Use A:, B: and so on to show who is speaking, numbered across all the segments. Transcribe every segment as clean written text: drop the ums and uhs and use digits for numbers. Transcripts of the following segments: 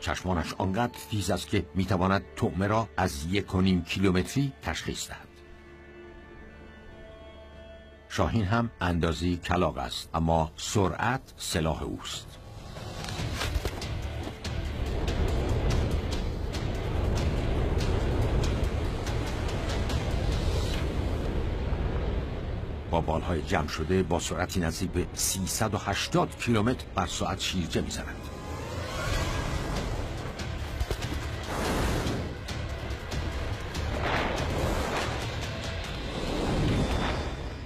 A: چشمانش آنقدر تیز است که میتواند طعمه را از 1.5 کیلومتری تشخیص دهد. شاهین هم اندازه کلاغ است، اما سرعت سلاح اوست. با بالهای جمع شده با سرعتی نزدیک به 380 کیلومتر بر ساعت شیرجه میزند.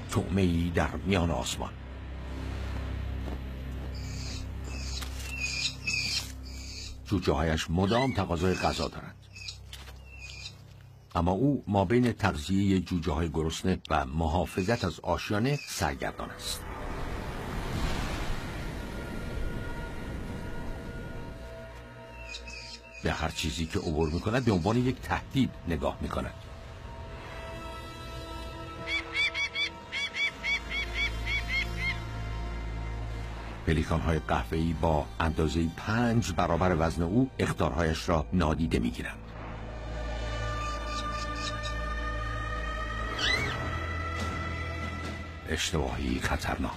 A: طعمه‌ای در میان آسمان. جوجه هایش مدام تقاضای غذا دارند، اما او مابین تغذیه جوجه های گرسنه و محافظت از آشیانه سرگردان است. به هر چیزی که عبور می کند به عنوان یک تهدید نگاه می کند. پلیکان های قهوه‌ای با اندازه 5 برابر وزن او اخطارهایش را نادیده می گیرند. اشتباهی خطرناک.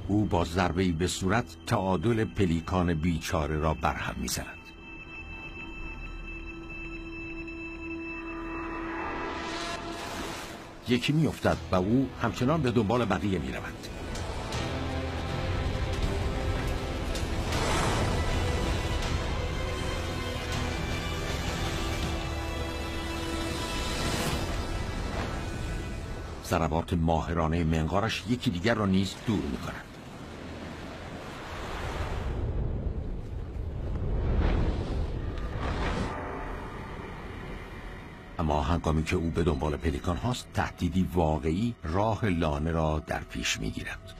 A: او با ضربه‌ای به صورت تعادل پلیکان بیچاره را برهم می‌زند. یکی می‌افتد و او همچنان به دنبال بقیه می‌رود. ضربات ماهرانه منقارش یکی دیگر را نیز دور می‌کند. اما هنگامی که او به دنبال پلیکان هاست، تهدیدی واقعی راه لانه را در پیش می‌گیرد.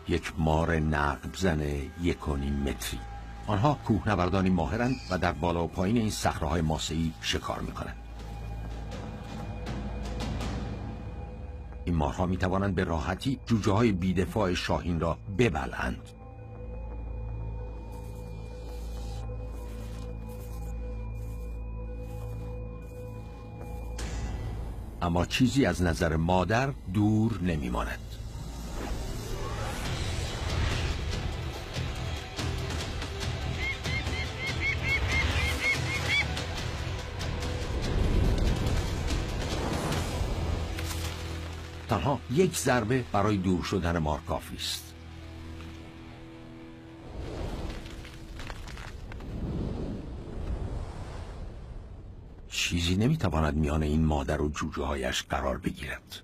A: یک مار نقب زن 1.5 متری. آنها کوهنوردانی ماهرند و در بالا و پایین این صخره‌های ماسه‌ای شکار می‌کنند. این مارها می توانند به راحتی جوجه های بیدفاع شاهین را ببلند. اما چیزی از نظر مادر دور نمی ماند. تنها یک ضربه برای دور شدن مار کافی است. چیزی نمیتواند میان این مادر و جوجه هایش قرار بگیرد.